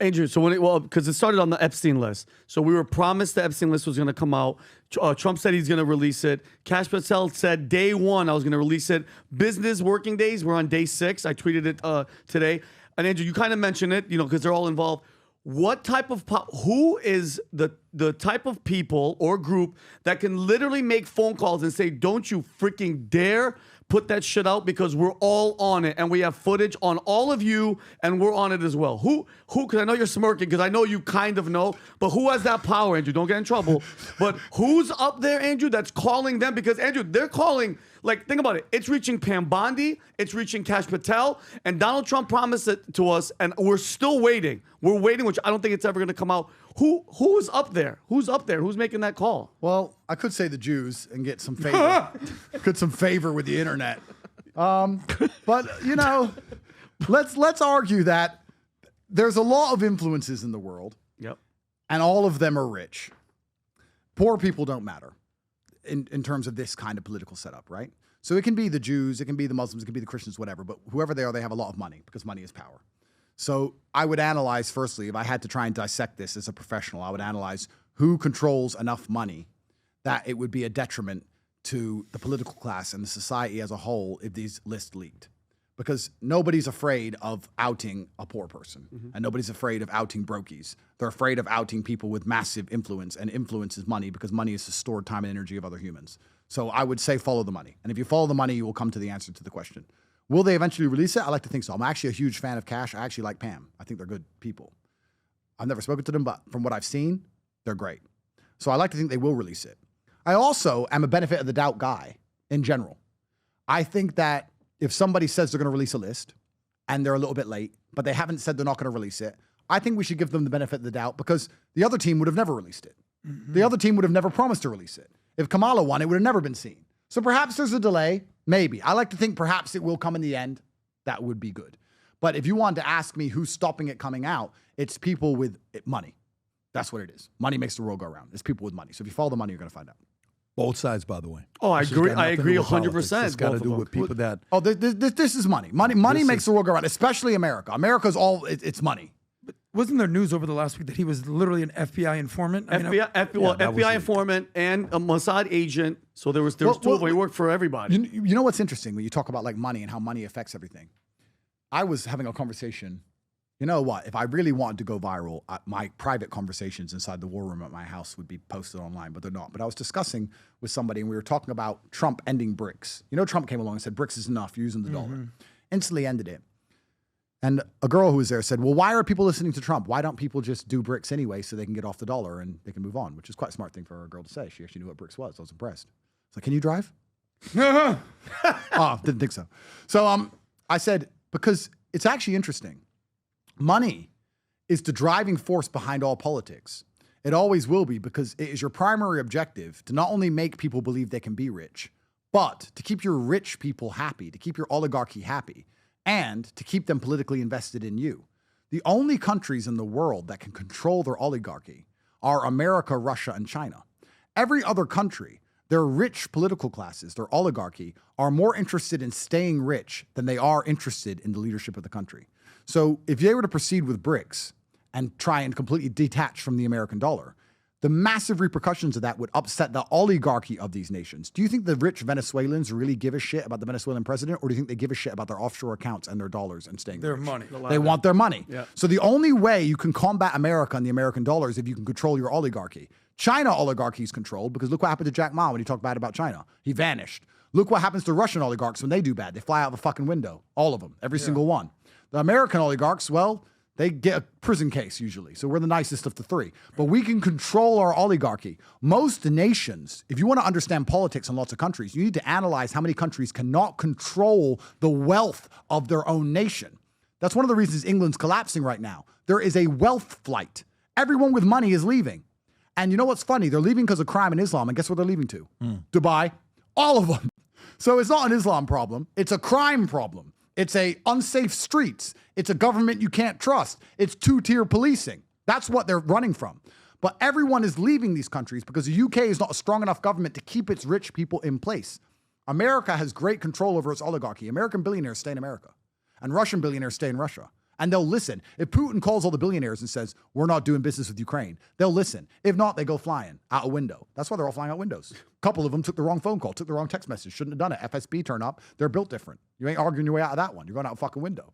Andrew, so because it started on the Epstein list. So we were promised the Epstein list was going to come out. Trump said he's going to release it. Cash Patel said day one I was going to release it. Business working days, we're on day 6. I tweeted it today. And Andrew, you kind of mentioned it, because they're all involved. What type of who is the type of people or group that can literally make phone calls and say, don't you freaking dare put that shit out because we're all on it and we have footage on all of you and we're on it as well. Who, because I know you're smirking because I know you kind of know, but who has that power, Andrew? Don't get in trouble. But who's up there, Andrew, that's calling them? Because, Andrew, they're calling, like, think about it. It's reaching Pam Bondi, it's reaching Cash Patel, and Donald Trump promised it to us, and we're still waiting. We're waiting, which I don't think it's ever going to come out. Who's up there? Who's up there? Who's making that call? Well, I could say the Jews and get some favor. Get some favor with the internet. But, let's argue that there's a lot of influences in the world. Yep. And all of them are rich. Poor people don't matter in terms of this kind of political setup, right? So it can be the Jews, it can be the Muslims, it can be the Christians, whatever, but whoever they are, they have a lot of money because money is power. So I would analyze, firstly, if I had to try and dissect this as a professional, I would analyze who controls enough money that it would be a detriment to the political class and the society as a whole if these lists leaked. Because nobody's afraid of outing a poor person, and nobody's afraid of outing brokies. They're afraid of outing people with massive influence, and influence is money because money is the stored time and energy of other humans. So I would say follow the money. And if you follow the money, you will come to the answer to the question. Will they eventually release it? I like to think so. I'm actually a huge fan of Cash. I actually like Pam. I think they're good people. I've never spoken to them, but from what I've seen, they're great. So I like to think they will release it. I also am a benefit of the doubt guy in general. I think that if somebody says they're going to release a list and they're a little bit late, but they haven't said they're not going to release it, I think we should give them the benefit of the doubt because the other team would have never released it. The other team would have never promised to release it. If Kamala won, it would have never been seen. So perhaps there's a delay. Maybe. I like to think perhaps it will come in the end. That would be good. But if you want to ask me who's stopping it coming out, it's people with money. That's what it is. Money makes the world go around. It's people with money. So if you follow the money, you're going to find out. Both sides, by the way. Oh, I agree. I agree 100%. It's got to do with people that. Oh, this is money. Money makes the world go around, especially America. America's all, it's money. But wasn't there news over the last week that he was literally an FBI informant? FBI informant and a Mossad agent. So there was two of them. He worked for everybody. You know what's interesting when you talk about like money and how money affects everything? I was having a conversation. You know what? If I really wanted to go viral, my private conversations inside the war room at my house would be posted online, but they're not. But I was discussing with somebody and we were talking about Trump ending BRICS. Trump came along and said, BRICS is enough, you're using the dollar. Instantly ended it. And a girl who was there said, well, why are people listening to Trump? Why don't people just do BRICS anyway so they can get off the dollar and they can move on? Which is quite a smart thing for a girl to say. She actually knew what BRICS was. I was impressed. I was like, can you drive? Oh, didn't think so. So I said, because it's actually interesting. Money is the driving force behind all politics. It always will be because it is your primary objective to not only make people believe they can be rich, but to keep your rich people happy, to keep your oligarchy happy, and to keep them politically invested in you. The only countries in the world that can control their oligarchy are America, Russia, and China. Every other country, their rich political classes, their oligarchy, are more interested in staying rich than they are interested in the leadership of the country. So if they were to proceed with BRICS and try and completely detach from the American dollar, the massive repercussions of that would upset the oligarchy of these nations. Do you think the rich Venezuelans really give a shit about the Venezuelan president, or do you think they give a shit about their offshore accounts and their dollars and staying their rich? money? They want their money. Yeah. So the only way you can combat America and the American dollar is if you can control your oligarchy. China oligarchy is controlled because look what happened to Jack Ma when he talked bad about China. He vanished. Look what happens to Russian oligarchs when they do bad. They fly out the fucking window. All of them. Every single one. The American oligarchs, well, they get a prison case usually. So we're the nicest of the three. But we can control our oligarchy. Most nations, if you want to understand politics in lots of countries, you need to analyze how many countries cannot control the wealth of their own nation. That's one of the reasons England's collapsing right now. There is a wealth flight. Everyone with money is leaving. And you know what's funny? They're leaving because of crime and Islam. And guess where they're leaving to? Dubai. All of them. So it's not an Islam problem. It's a crime problem. It's a unsafe streets. It's a government you can't trust. It's two-tier policing. That's what they're running from. But everyone is leaving these countries because the UK is not a strong enough government to keep its rich people in place. America has great control over its oligarchy. American billionaires stay in America. And Russian billionaires stay in Russia. And they'll listen. If Putin calls all the billionaires and says, we're not doing business with Ukraine, they'll listen. If not, they go flying out a window. That's why they're all flying out windows. A couple of them took the wrong phone call, took the wrong text message, shouldn't have done it. FSB turn up. They're built different. You ain't arguing your way out of that one. You're going out a fucking window.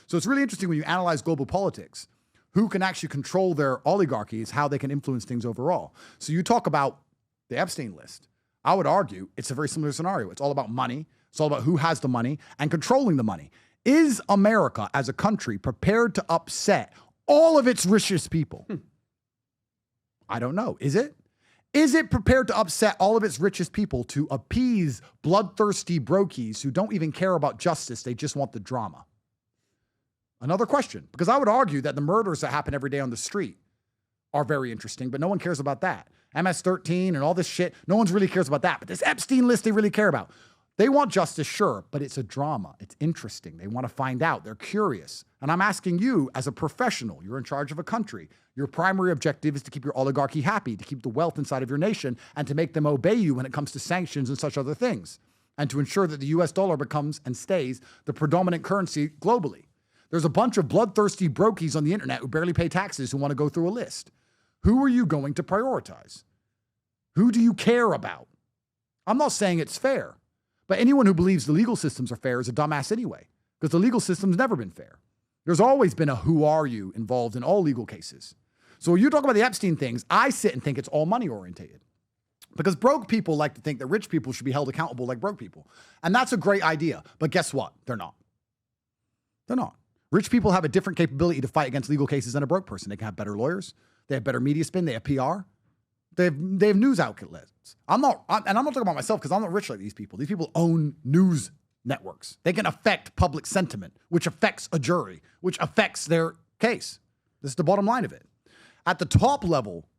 So it's really interesting when you analyze global politics, who can actually control their oligarchies, how they can influence things overall. So you talk about the Epstein list. I would argue it's a very similar scenario. It's all about money. It's all about who has the money and controlling the money. Is America as a country prepared to upset all of its richest people? I don't know. Is it? Is it prepared to upset all of its richest people to appease bloodthirsty brokies who don't even care about justice? They just want the drama. Another question, because I would argue that the murders that happen every day on the street are very interesting, but no one cares about that. MS-13 and all this shit, no one really cares about that. But this Epstein list they really care about. They want justice, sure, but it's a drama. It's interesting. They want to find out. They're curious. And I'm asking you, as a professional, you're in charge of a country. Your primary objective is to keep your oligarchy happy, to keep the wealth inside of your nation, and to make them obey you when it comes to sanctions and such other things, and to ensure that the US dollar becomes and stays the predominant currency globally. There's a bunch of bloodthirsty brokies on the internet who barely pay taxes who want to go through a list. Who are you going to prioritize? Who do you care about? I'm not saying it's fair. But anyone who believes the legal systems are fair is a dumbass anyway, because the legal system's never been fair. There's always been a who are you involved in all legal cases. So when you talk about the Epstein things, I sit and think it's all money orientated. Because broke people like to think that rich people should be held accountable like broke people. And that's a great idea. But guess what? They're not. They're not. Rich people have a different capability to fight against legal cases than a broke person. They can have better lawyers. They have better media spin. They have PR. They have news outlets. I'm not talking about myself because I'm not rich like these people. These people own news networks. They can affect public sentiment, which affects a jury, which affects their case. This is the bottom line of it. At the top level,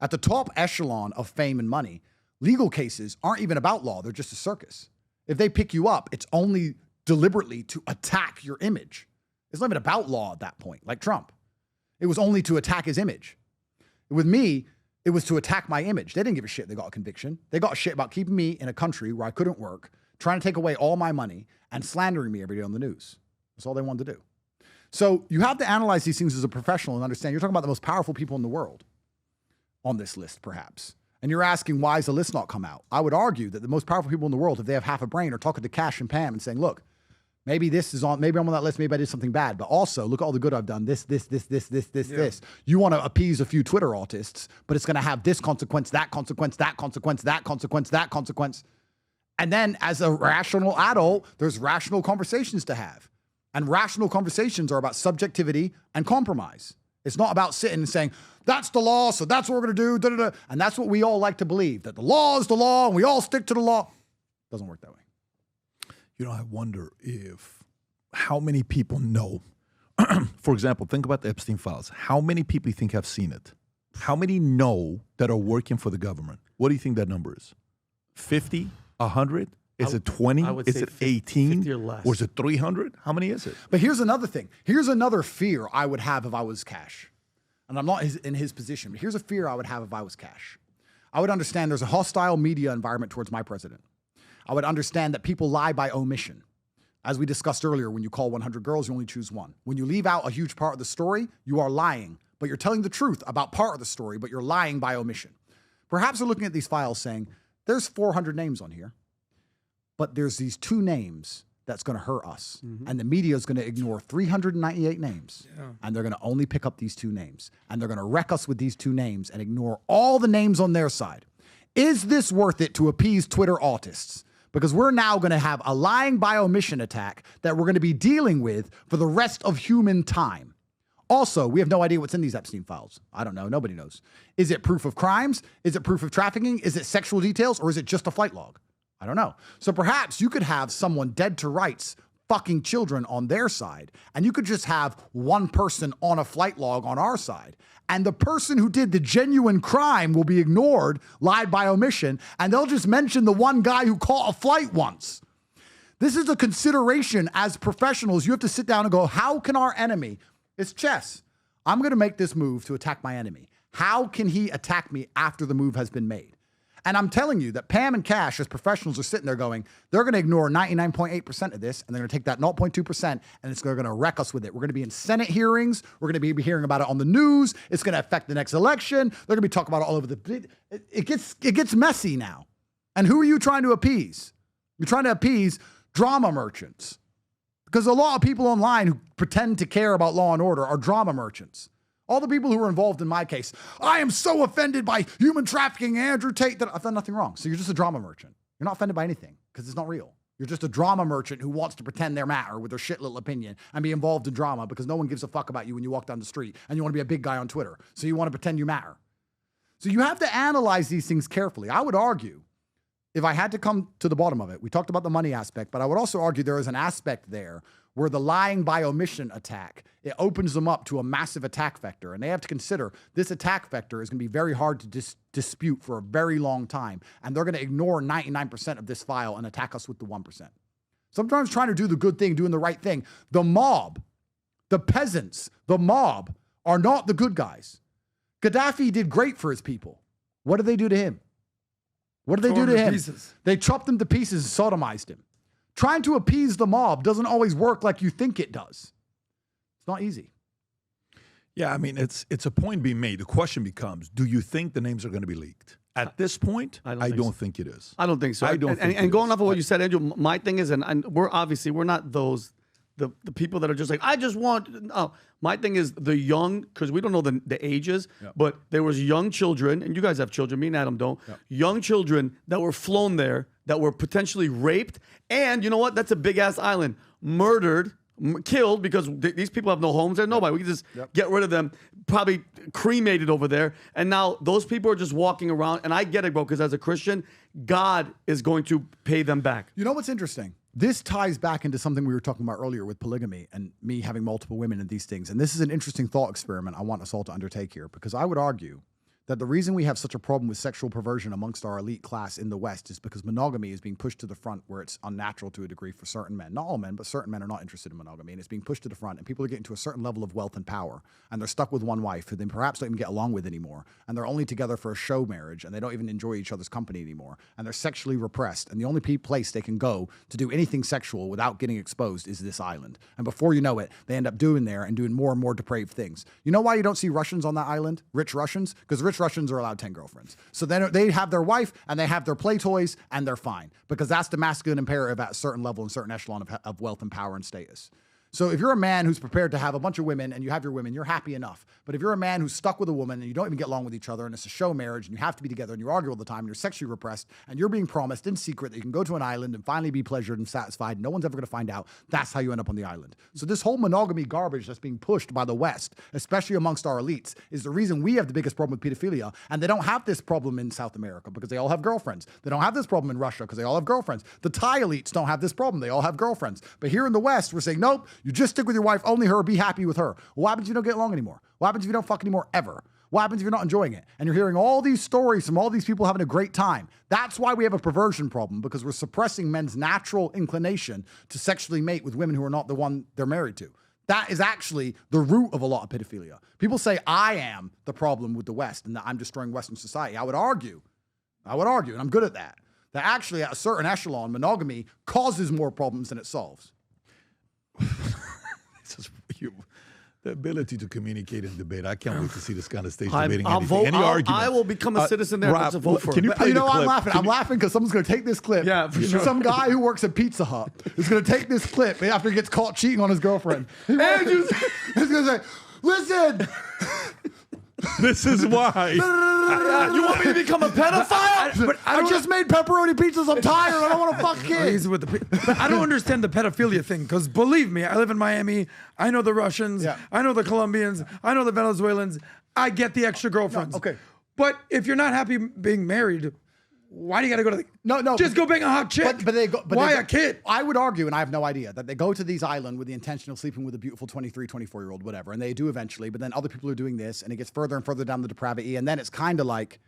at the top echelon of fame and money, legal cases aren't even about law. They're just a circus. If they pick you up, it's only deliberately to attack your image. It's not even about law at that point, like Trump. It was only to attack his image. With me, it was to attack my image. They didn't give a shit they got a conviction. They got a shit about keeping me in a country where I couldn't work, trying to take away all my money, and slandering me every day on the news. That's all they wanted to do. So you have to analyze these things as a professional and understand you're talking about the most powerful people in the world on this list, perhaps. And you're asking, why has the list not come out? I would argue that the most powerful people in the world, if they have half a brain, are talking to Cash and Pam and saying, look, maybe this is on, maybe I'm on that list, maybe I did something bad, but also look at all the good I've done, this. You want to appease a few Twitter autists, but it's going to have this consequence, that consequence, that consequence, that consequence, that consequence. And then as a rational adult, there's rational conversations to have. And rational conversations are about subjectivity and compromise. It's not about sitting and saying, that's the law, so that's what we're going to do, da-da-da. And that's what we all like to believe, that the law is the law and we all stick to the law. It doesn't work that way. You know, I wonder how many people know. For example, think about the Epstein files. How many people you think have seen it? How many know that are working for the government? What do you think that number is? 50? 100? Is it 20? Is it 18? 50 or less. Or is it 300? How many is it? But here's another thing. Here's another fear I would have if I was Cash. And I'm not in his position, but here's a fear I would have if I was Cash. I would understand there's a hostile media environment towards my president. I would understand that people lie by omission. As we discussed earlier, when you call 100 girls, you only choose one. When you leave out a huge part of the story, you are lying. But you're telling the truth about part of the story, but you're lying by omission. Perhaps they're looking at these files saying, there's 400 names on here, but there's these 2 names that's going to hurt us. Mm-hmm. And the media is going to ignore 398 names. Yeah. And they're going to only pick up these 2 names. And they're going to wreck us with these 2 names and ignore all the names on their side. Is this worth it to appease Twitter autists? Because we're now going to have a lying by omission attack that we're going to be dealing with for the rest of human time. Also, we have no idea what's in these Epstein files. I don't know. Nobody knows. Is it proof of crimes? Is it proof of trafficking? Is it sexual details? Or is it just a flight log? I don't know. So perhaps you could have someone dead to rights fucking children on their side, and you could just have one person on a flight log on our side. And the person who did the genuine crime will be ignored, lied by omission, and they'll just mention the one guy who caught a flight once. This is a consideration as professionals. You have to sit down and go, how can our enemy, it's chess. I'm going to make this move to attack my enemy. How can he attack me after the move has been made? And I'm telling you that Pam and Cash, as professionals, are sitting there going, they're going to ignore 99.8% of this, and they're going to take that 0.2%, and they're going to wreck us with it. We're going to be in Senate hearings. We're going to be hearing about it on the news. It's going to affect the next election. They're going to be talking about it all over the... It gets messy now. And who are you trying to appease? You're trying to appease drama merchants. Because a lot of people online who pretend to care about law and order are drama merchants. All the people who were involved in my case, I am so offended by human trafficking and Andrew Tate that I've done nothing wrong. So you're just a drama merchant. You're not offended by anything because it's not real. You're just a drama merchant who wants to pretend they matter with their shit little opinion and be involved in drama because no one gives a fuck about you when you walk down the street and you want to be a big guy on Twitter. So you want to pretend you matter. So you have to analyze these things carefully. I would argue, if I had to come to the bottom of it, we talked about the money aspect, but I would also argue there is an aspect there where the lying by omission attack, it opens them up to a massive attack vector. And they have to consider this attack vector is going to be very hard to dispute for a very long time. And they're going to ignore 99% of this file and attack us with the 1%. Sometimes trying to do the good thing, doing the right thing. The mob, the peasants, the mob are not the good guys. Gaddafi did great for his people. What did they do to him? What did they do to him? Pieces. They chopped him to pieces and sodomized him. Trying to appease the mob doesn't always work like you think it does. It's not easy. Yeah, I mean, it's a point being made. The question becomes, do you think the names are going to be leaked? At this point, I don't think it is. I don't think so. I don't think and it going is. off of what you said, Andrew, my thing is, and we're not those, the people that are just like, I just want, no. My thing is the young, because we don't know the ages, but there was young children, and you guys have children, me and Adam don't, young children that were flown there, that were potentially raped, and you know what? That's a big-ass island. Murdered, killed, because these people have no homes there, nobody. We can just get rid of them, probably cremated over there, and now those people are just walking around, and I get it, bro, because as a Christian, God is going to pay them back. You know what's interesting? This ties back into something we were talking about earlier with polygamy and me having multiple women and these things. And this is an interesting thought experiment I want us all to undertake here, because I would argue that the reason we have such a problem with sexual perversion amongst our elite class in the West is because monogamy is being pushed to the front where it's unnatural to a degree for certain men. Not all men, but certain men are not interested in monogamy, and it's being pushed to the front, and people are getting to a certain level of wealth and power, and they're stuck with one wife who they perhaps don't even get along with anymore, and they're only together for a show marriage, and they don't even enjoy each other's company anymore, and they're sexually repressed, and the only place they can go to do anything sexual without getting exposed is this island. And before you know it, they end up doing there and doing more and more depraved things. You know why you don't see Russians on that island? Rich Russians? Because rich Russians are allowed 10 girlfriends. So then they have their wife and they have their play toys and they're fine, because that's the masculine imperative at a certain level and certain echelon of wealth and power and status. So if you're a man who's prepared to have a bunch of women and you have your women, you're happy enough. But if you're a man who's stuck with a woman and you don't even get along with each other and it's a show marriage and you have to be together and you argue all the time and you're sexually repressed and you're being promised in secret that you can go to an island and finally be pleasured and satisfied, no one's ever going to find out, that's how you end up on the island. So this whole monogamy garbage that's being pushed by the West, especially amongst our elites, is the reason we have the biggest problem with pedophilia. And they don't have this problem in South America because they all have girlfriends. They don't have this problem in Russia because they all have girlfriends. The Thai elites don't have this problem. They all have girlfriends. But here in the West, we're saying, nope, you just stick with your wife, only her, be happy with her. What happens if you don't get along anymore? What happens if you don't fuck anymore ever? What happens if you're not enjoying it? And you're hearing all these stories from all these people having a great time. That's why we have a perversion problem, because we're suppressing men's natural inclination to sexually mate with women who are not the one they're married to. That is actually the root of a lot of pedophilia. People say I am the problem with the West and that I'm destroying Western society. I would argue, and I'm good at that actually at a certain echelon, monogamy causes more problems than it solves. The ability to communicate and debate. I can't wait to see this kind of stage I'll debating vote, any argument. I will become a citizen there Rob, to vote for can you it. play You know the why I'm clip? laughing? I'm laughing because someone's going to take this clip. Yeah, for sure. Some guy who works at Pizza Hut is going to take this clip after he gets caught cheating on his girlfriend. He's going to say, listen. This is why. You want me to become a pedophile? But I just made pepperoni pizzas. I'm tired. I don't want to fuck kids. But I don't understand the pedophilia thing, because believe me, I live in Miami. I know the Russians. Yeah. I know the Colombians. I know the Venezuelans. I get the extra girlfriends. No, okay. But if you're not happy being married, why do you got to go to the... No. Just go bang a hot chick. But they go. But why they go, a kid? I would argue, and I have no idea, that they go to these islands with the intention of sleeping with a beautiful 23, 24-year-old, whatever, and they do eventually, but then other people are doing this, and it gets further and further down the depravity, and then it's kind of like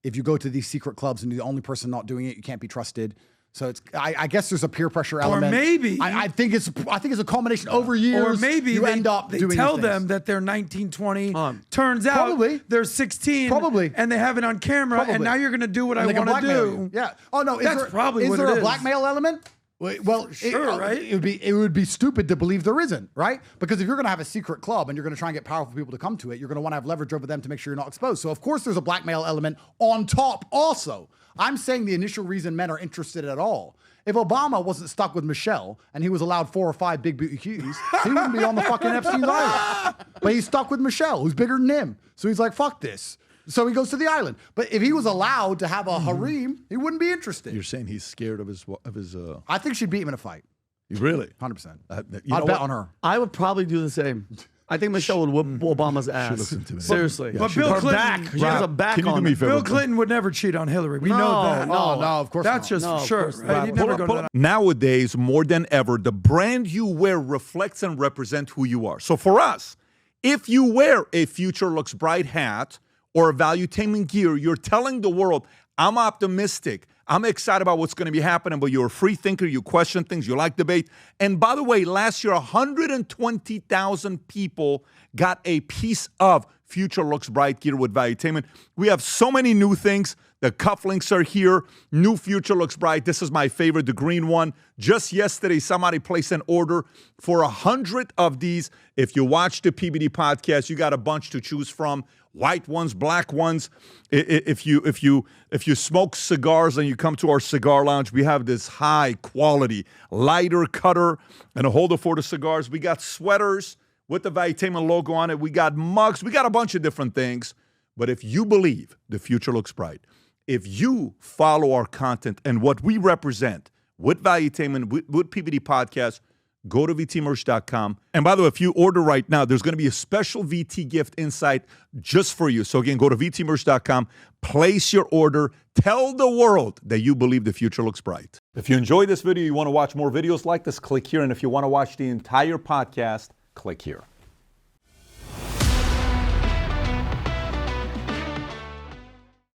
if you go to these secret clubs and you're the only person not doing it, you can't be trusted. So I guess there's a peer pressure element. maybe- I think it's a culmination over years. Or maybe you end up they doing tell these things. them that they're 19, 20. Turns out Probably. they're 16. Probably. And they have it on camera. Probably. And now you're going to do what And I they can want to blackmail do. you. Yeah. Oh no. That's probably is what there it a is. blackmail element? Well, Sure, right? It would be stupid to believe there isn't, right? Because if you're going to have a secret club and you're going to try and get powerful people to come to it, you're going to want to have leverage over them to make sure you're not exposed. So of course there's a blackmail element on top also. I'm saying the initial reason men are interested at all. If Obama wasn't stuck with Michelle and he was allowed 4 or 5 big booty cuties, he wouldn't be on the fucking Epstein's island. But he's stuck with Michelle, who's bigger than him. So he's like, fuck this. So he goes to the island. But if he was allowed to have a harem, he wouldn't be interested. You're saying he's scared of his I think she'd beat him in a fight. Really? 100%. You I'd know bet what? on her. I would probably do the same. I think Michelle would whoop Obama's ass. looks intimidating. Seriously. Yeah, But she Bill her Clinton, back. She has a back Can you do on me a her. favor? Bill Clinton would never cheat on Hillary. We know that. no, of course That's not. just No, for of sure. course Right? not. He'd never Pull go up, to pull that. up. Nowadays, more than ever, the brand you wear reflects and represents who you are. So for us, if you wear a Future Looks Bright hat or a Valuetainment gear, you're telling the world, I'm optimistic. I'm excited about what's going to be happening, but you're a free thinker. You question things. You like debate. And by the way, last year, 120,000 people got a piece of Future Looks Bright gear with Valuetainment. We have so many new things. The cufflinks are here. New Future Looks Bright. This is my favorite, the green one. Just yesterday, somebody placed an order for 100 of these. If you watch the PBD podcast, you got a bunch to choose from. White ones, black ones. If you smoke cigars and you come to our cigar lounge, we have this high quality lighter cutter and a holder for the cigars. We got sweaters with the Valuetainment logo on it. We got mugs. We got a bunch of different things. But if you believe the future looks bright, if you follow our content and what we represent with Valuetainment, with PBD Podcast, go to vtmerch.com. And by the way, if you order right now, there's going to be a special VT gift inside just for you. So again, go to vtmerch.com, place your order, tell the world that you believe the future looks bright. If you enjoyed this video, you want to watch more videos like this, click here. And if you want to watch the entire podcast, click here.